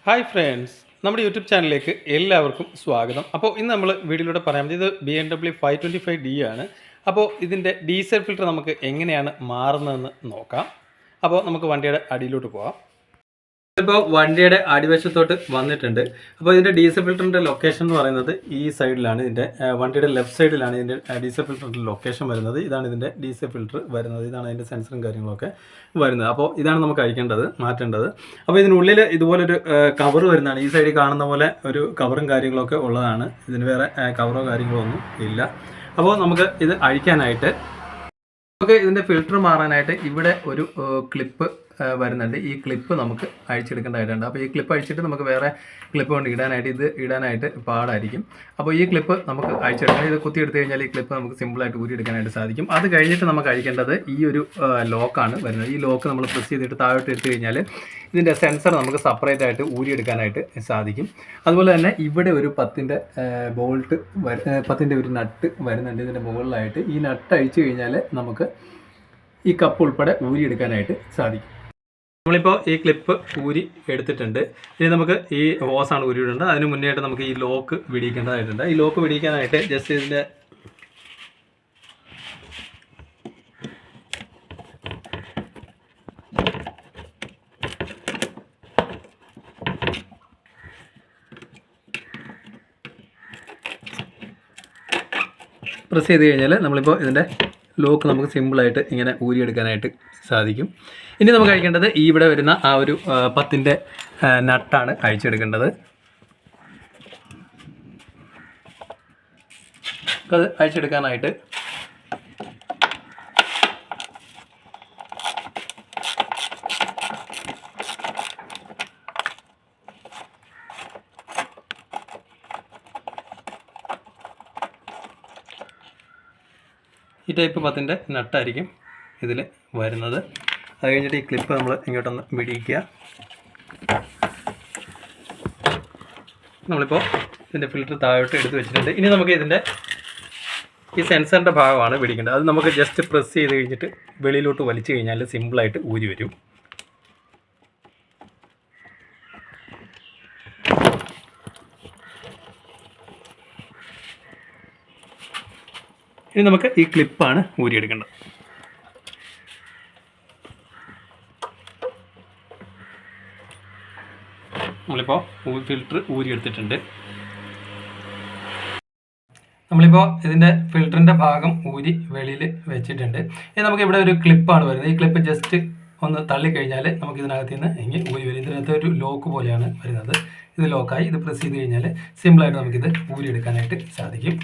Hi friends, നമ്മുടെ YouTube ചാനലിലേക്ക് എല്ലാവർക്കും സ്വാഗതം. അപ്പോൾ ഇന്ന് നമ്മൾ വീഡിയോയിലൂടെ പറയാൻ ഇത് BMW 525D ആണ്. അപ്പോൾ ഇതിൻ്റെ ഡീസൽ ഫിൽറ്റർ നമുക്ക് എങ്ങനെയാണ് മാറുന്നതെന്ന് നോക്കാം. അപ്പോൾ നമുക്ക് വണ്ടിയുടെ അടിയിലോട്ട് പോകാം. ഇപ്പോൾ വണ്ടിയുടെ അടിവശത്തോട്ട് വന്നിട്ടുണ്ട്. അപ്പോൾ ഇതിൻ്റെ ഡീസൽ ഫിൽറ്ററിൻ്റെ ലൊക്കേഷൻ എന്ന് പറയുന്നത് ഈ സൈഡിലാണ്. ഇതിൻ്റെ വണ്ടിയുടെ ലെഫ്റ്റ് സൈഡിലാണ് ഇതിൻ്റെ ഡീസൽ ഫിൽറ്ററിൻ്റെ ലൊക്കേഷൻ വരുന്നത്. ഇതാണ് ഇതിൻ്റെ ഡീസൽ ഫിൽറ്റർ വരുന്നത്. ഇതാണ് അതിൻ്റെ സെൻസറും കാര്യങ്ങളൊക്കെ വരുന്നത്. അപ്പോൾ ഇതാണ് നമുക്ക് അഴിക്കേണ്ടത്, മാറ്റേണ്ടത്. അപ്പോൾ ഇതിനുള്ളിൽ ഇതുപോലൊരു കവർ വരുന്നതാണ്. ഈ സൈഡിൽ കാണുന്ന പോലെ ഒരു കവറും കാര്യങ്ങളൊക്കെ ഉള്ളതാണ്. ഇതിന് വേറെ കവറോ കാര്യങ്ങളോ ഒന്നും ഇല്ല. അപ്പോൾ നമുക്ക് ഇത് അഴിക്കാനായിട്ട് ഇതിൻ്റെ ഫിൽറ്റർ മാറാനായിട്ട് ഇവിടെ ഒരു ക്ലിപ്പ് വരുന്നുണ്ട്. ഈ ക്ലിപ്പ് നമുക്ക് അഴിച്ചെടുക്കേണ്ടതായിട്ടുണ്ട്. അപ്പോൾ ഈ ക്ലിപ്പ് അഴിച്ചിട്ട് നമുക്ക് വേറെ ക്ലിപ്പ് കൊണ്ട് ഇടാനായിട്ട് പാടായിരിക്കും. അപ്പോൾ ഈ ക്ലിപ്പ് നമുക്ക് അഴിച്ചെടുക്കണം. ഇത് കുത്തിയെടുത്ത് കഴിഞ്ഞാൽ ഈ ക്ലിപ്പ് നമുക്ക് സിമ്പിളായിട്ട് ഊരിയെടുക്കാനായിട്ട് സാധിക്കും. അത് കഴിഞ്ഞിട്ട് നമുക്ക് അഴിക്കേണ്ടത് ഈ ഒരു ലോക്കാണ് വരുന്നത്. ഈ ലോക്ക് നമ്മൾ പ്രസ് ചെയ്തിട്ട് താഴോട്ട് എടുത്തു കഴിഞ്ഞാൽ ഇതിൻ്റെ സെൻസർ നമുക്ക് സെപ്പറേറ്റ് ആയിട്ട് ഊരിയെടുക്കാനായിട്ട് സാധിക്കും. അതുപോലെ തന്നെ ഇവിടെ ഒരു 10ൻ്റെ ബോൾട്ട് 10ൻ്റെ ഒരു നട്ട് വരുന്നുണ്ട്. ഇതിൻ്റെ മുകളിലായിട്ട് ഈ നട്ട് അഴിച്ചു കഴിഞ്ഞാൽ നമുക്ക് ഈ കപ്പ് ഉൾപ്പെടെ ഊരിയെടുക്കാനായിട്ട് സാധിക്കും. നമ്മളിപ്പോൾ ഈ ക്ലിപ്പ് ഊരി എടുത്തിട്ടുണ്ട്. ഇനി നമുക്ക് ഈ ഹോസാണ് ഊരിയിടേണ്ടത്. അതിന് മുന്നേ ആയിട്ട് നമുക്ക് ഈ ലോക്ക് പിടിക്കേണ്ടതായിട്ടുണ്ട്. ഈ ലോക്ക് പിടിക്കാനായിട്ട് ജസ്റ്റ് ഇതിൻ്റെ പ്രസ് ചെയ്ത് കഴിഞ്ഞാൽ നമ്മളിപ്പോൾ ഇതിൻ്റെ ലോക്ക് നമുക്ക് സിമ്പിളായിട്ട് ഇങ്ങനെ ഊരിയെടുക്കാനായിട്ട് സാധിക്കും. ഇനി നമുക്ക് അഴിക്കേണ്ടത് ഇവിടെ വരുന്ന ആ ഒരു 10ൻ്റെ നട്ടാണ് അഴിച്ചെടുക്കേണ്ടത്. അത് അഴിച്ചെടുക്കാനായിട്ട് ഈ ടൈപ്പ് 10ൻ്റെ നട്ടായിരിക്കും ഇതിൽ വരുന്നത്. അത് കഴിഞ്ഞിട്ട് ഈ ക്ലിപ്പ് നമ്മൾ ഇങ്ങോട്ടൊന്ന് പിടിക്കുക. നമ്മളിപ്പോൾ ഇതിൻ്റെ ഫിൽറ്റർ താഴോട്ട് എടുത്ത് വെച്ചിട്ടുണ്ട്. ഇനി നമുക്ക് ഇതിൻ്റെ ഈ സെൻസറിൻ്റെ ഭാഗമാണ് പിടിക്കേണ്ടത്. അത് നമുക്ക് ജസ്റ്റ് പ്രസ് ചെയ്ത് കഴിഞ്ഞിട്ട് വെളിയിലോട്ട് വലിച്ചു കഴിഞ്ഞാൽ സിമ്പിളായിട്ട് ഊരി വരും. ഇനി നമുക്ക് ഈ ക്ലിപ്പാണ് ഊരിയെടുക്കേണ്ടത്. നമ്മളിപ്പോൾ ഫിൽറ്റർ ഊരിയെടുത്തിട്ടുണ്ട്. നമ്മളിപ്പോൾ ഇതിൻ്റെ ഫിൽറ്ററിൻ്റെ ഭാഗം ഊരി വെളിയിൽ വെച്ചിട്ടുണ്ട്. ഇനി നമുക്ക് ഇവിടെ ഒരു ക്ലിപ്പാണ് വരുന്നത്. ഈ ക്ലിപ്പ് ജസ്റ്റ് ഒന്ന് തള്ളിക്കഴിഞ്ഞാൽ നമുക്ക് ഇതിനകത്ത് നിന്ന് ഇങ്ങനെ ഊരി വരും. ഇതിനകത്ത് ഒരു ലോക്ക് പോലെയാണ് വരുന്നത്. ഇത് ലോക്കായി. ഇത് പ്രസ് ചെയ്ത് കഴിഞ്ഞാൽ സിമ്പിളായിട്ട് നമുക്കിത് ഊരിയെടുക്കാനായിട്ട് സാധിക്കും.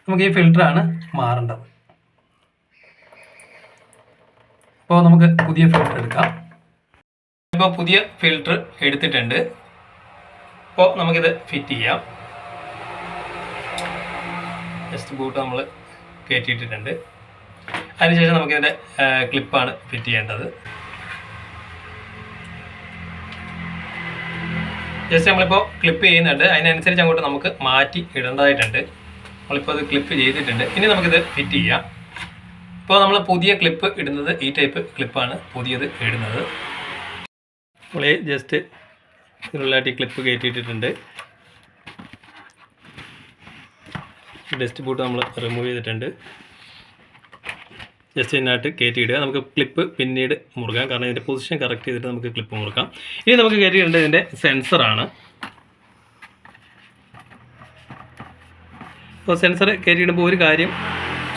നമുക്ക് ഈ ഫിൽറ്ററാണ് മാറേണ്ടത്. അപ്പോൾ നമുക്ക് പുതിയ ഫിൽറ്റർ എടുക്കാം. ഇപ്പോൾ പുതിയ ഫിൽറ്റർ എടുത്തിട്ടുണ്ട്. അപ്പോൾ നമുക്കിത് ഫിറ്റ് ചെയ്യാം. ജസ്റ്റ് ബൂട്ട് നമ്മൾ കയറ്റിയിട്ടിട്ടുണ്ട്. അതിനുശേഷം നമുക്കിതിൻ്റെ ക്ലിപ്പാണ് ഫിറ്റ് ചെയ്യേണ്ടത്. ജസ്റ്റ് നമ്മളിപ്പോൾ ക്ലിപ്പ് ചെയ്യുന്നുണ്ട്. അതിനനുസരിച്ച് അങ്ങോട്ട് നമുക്ക് മാറ്റി ഇടേണ്ടതായിട്ടുണ്ട്. നമ്മളിപ്പോൾ അത് ക്ലിപ്പ് ചെയ്തിട്ടുണ്ട്. ഇനി നമുക്കിത് ഫിറ്റ് ചെയ്യാം. ഇപ്പോൾ നമ്മൾ പുതിയ ക്ലിപ്പ് ഇടുന്നത് ഈ ടൈപ്പ് ക്ലിപ്പാണ് പുതിയത് ഇടുന്നത്. നമ്മൾ ജസ്റ്റ് ഇതിനുള്ളതായിട്ട് ഈ ക്ലിപ്പ് കയറ്റിയിട്ടിട്ടുണ്ട്. ഡസ്റ്റ് ബൂട്ട് നമ്മൾ റിമൂവ് ചെയ്തിട്ടുണ്ട്. ജസ്റ്റ് ഇതിനകത്ത് കയറ്റിയിടുക. നമുക്ക് ക്ലിപ്പ് പിന്നീട് മുറുകാം. കാരണം ഇതിൻ്റെ പൊസിഷൻ കറക്റ്റ് ചെയ്തിട്ട് നമുക്ക് ക്ലിപ്പ് മുറുക്കാം. ഇനി നമുക്ക് കയറ്റിയിടേണ്ടത് ഇതിൻ്റെ സെൻസറാണ്. അപ്പോൾ സെൻസർ കയറ്റിയിടുമ്പോൾ ഒരു കാര്യം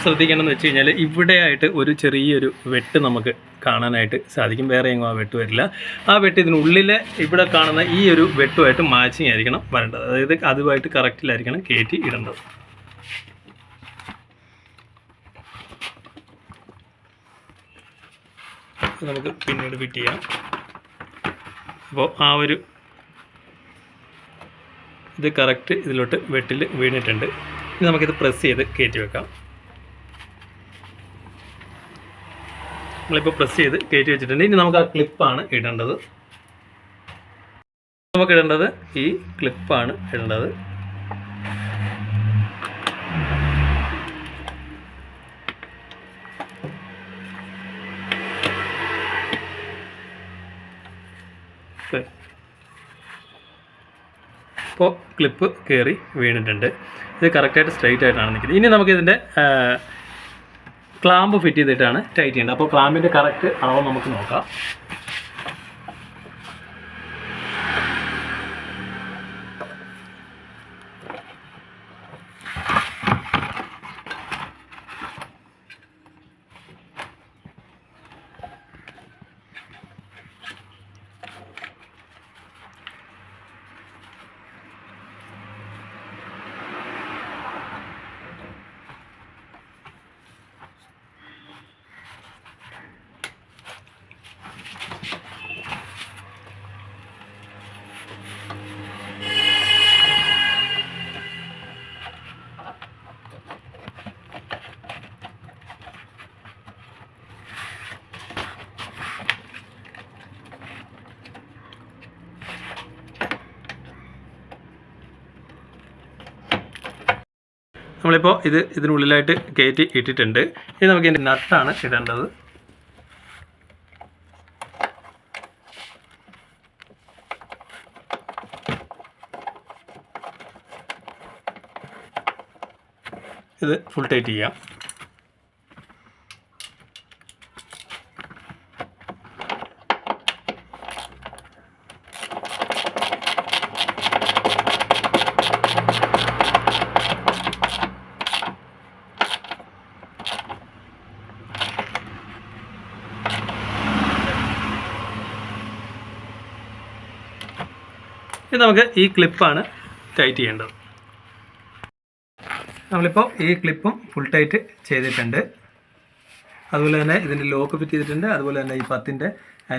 ശ്രദ്ധിക്കണമെന്ന് വെച്ച് കഴിഞ്ഞാൽ ഇവിടെയായിട്ട് ഒരു ചെറിയൊരു വെട്ട് നമുക്ക് കാണാനായിട്ട് സാധിക്കും. വേറെ എങ്ങും ആ വെട്ട് വരില്ല. ആ വെട്ട് ഇതിനുള്ളിൽ ഇവിടെ കാണുന്ന ഈ ഒരു വെട്ടുമായിട്ട് മാച്ചിങ് ആയിരിക്കണം വരേണ്ടത്. അതായത് അതുമായിട്ട് കറക്റ്റിലായിരിക്കണം കയറ്റി ഇടേണ്ടത്. നമുക്ക് പിന്നീട് ഫിറ്റ് ചെയ്യാം. അപ്പോൾ ആ ഒരു ഇത് കറക്റ്റ് ഇതിലോട്ട് വെട്ടിൽ വീണിട്ടുണ്ട്. ഇനി നമുക്കിത് പ്രസ് ചെയ്ത് കയറ്റി വെക്കാം. നമ്മളിപ്പോൾ പ്രസ് ചെയ്ത് കയറ്റി വെച്ചിട്ടുണ്ട്. ഇനി നമുക്ക് ആ ക്ലിപ്പാണ് ഇടേണ്ടത്. നമുക്കിടേണ്ടത് ഈ ക്ലിപ്പാണ് ഇടേണ്ടത്. ഇപ്പോൾ ക്ലിപ്പ് കയറി വീണിട്ടുണ്ട്. ഇത് കറക്റ്റായിട്ട് സ്ട്രൈറ്റ് ആയിട്ടാണ് നിൽക്കുന്നത്. ഇനി നമുക്കിതിൻ്റെ ക്ലാമ്പ് ഫിറ്റ് ചെയ്തിട്ടാണ് ടൈറ്റ് ചെയ്യേണ്ടത്. അപ്പോൾ ക്ലാമ്പിൻ്റെ കറക്റ്റ് അളവ് നമുക്ക് നോക്കാം. നമ്മളിപ്പോൾ ഇതിനുള്ളിലായിട്ട് കയറ്റി ഇട്ടിട്ടുണ്ട്. ഇനി നമുക്ക് ഇതിൻ്റെ നട്ടാണ് ഇടേണ്ടത്. ഇത് ഫുൾ ടൈറ്റ് ചെയ്യാം. ഇത് നമുക്ക് ഈ ക്ലിപ്പാണ് ടൈറ്റ് ചെയ്യേണ്ടത്. നമ്മളിപ്പോൾ ഈ ക്ലിപ്പും ഫുൾ ടൈറ്റ് ചെയ്തിട്ടുണ്ട്. അതുപോലെ തന്നെ ഇതിൻ്റെ ലോക്ക് ഫിറ്റ് ചെയ്തിട്ടുണ്ട്. അതുപോലെ തന്നെ ഈ 10ൻ്റെ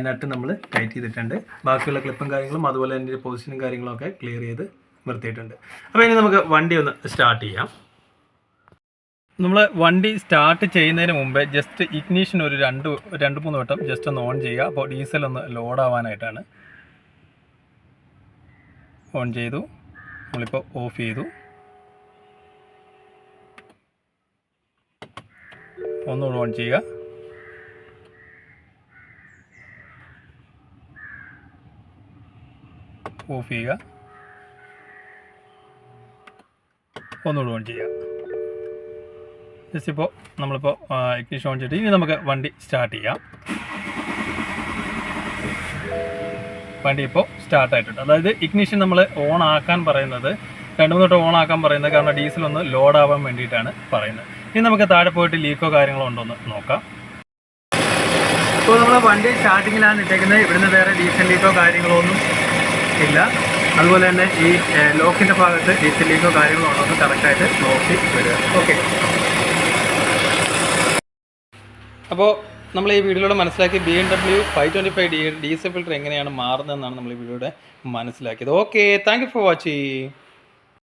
നട്ട് നമ്മൾ ടൈറ്റ് ചെയ്തിട്ടുണ്ട്. ബാക്കിയുള്ള ക്ലിപ്പും കാര്യങ്ങളും അതുപോലെ തന്നെ പൊസിഷനും കാര്യങ്ങളൊക്കെ ക്ലിയർ ചെയ്ത് നിർത്തിയിട്ടുണ്ട്. അപ്പോൾ ഇനി നമുക്ക് വണ്ടി ഒന്ന് സ്റ്റാർട്ട് ചെയ്യാം. നമ്മൾ വണ്ടി സ്റ്റാർട്ട് ചെയ്യുന്നതിന് മുമ്പേ ജസ്റ്റ് ഇഗ്നീഷൻ ഒരു 2-3 വട്ടം ജസ്റ്റ് ഒന്ന് ഓൺ ചെയ്യുക. അപ്പോൾ ഡീസൽ ഒന്ന് ലോഡാവാനായിട്ടാണ്. ഓൺ ചെയ്തു. നമ്മളിപ്പോൾ ഓഫ് ചെയ്തു. ഒന്നുകൂടെ ഓൺ ചെയ്യുക. ഓഫ് ചെയ്യുക. ഒന്നുകൂടെ ഓൺ ചെയ്യുക. ജസ്റ്റ് ഇപ്പോൾ നമ്മളിപ്പോൾ ഇഗ്നിഷൻ ഓൺ ചെയ്തിട്ട് ഇനി നമുക്ക് വണ്ടി സ്റ്റാർട്ട് ചെയ്യാം. വണ്ടി ഇപ്പോൾ സ്റ്റാർട്ടായിട്ടുണ്ട്. അതായത് ഇഗ്നിഷൻ നമ്മൾ ഓൺ ആക്കാൻ പറയുന്നത് 2-3 വട്ടം ഓൺ ആക്കാൻ പറയുന്നത് കാരണം ഡീസൽ ഒന്ന് ലോഡാവാൻ വേണ്ടിയിട്ടാണ് പറയുന്നത്. ഇനി നമുക്ക് താഴെ പോയിട്ട് ലീക്കോ കാര്യങ്ങളോ ഉണ്ടോ എന്ന് നോക്കാം. ഇപ്പോൾ നമ്മൾ വണ്ടി സ്റ്റാർട്ടിങ്ങിലാണ് ഇട്ടേക്കുന്നത്. ഇവിടുന്ന് വേറെ ഡീസൽ ലീക്കോ കാര്യങ്ങളോ ഒന്നും ഇല്ല. അതുപോലെ തന്നെ ഈ ലോക്കിൻ്റെ ഭാഗത്ത് ഡീസൽ ലീക്കോ കാര്യങ്ങളോ ഉണ്ടോ എന്ന് കറക്റ്റായിട്ട് നോക്കി വരിക. ഓക്കെ. അപ്പോൾ നമ്മൾ ഈ വീഡിയോയിലൂടെ മനസ്സിലാക്കി BMW 525D ഡീസൽ ഫിൽറ്റർ എങ്ങനെയാണ് മാറുന്നതെന്നാണ് നമ്മൾ ഈ വീഡിയോയുടെ മനസ്സിലാക്കിയത്. Okay, thank you for watching.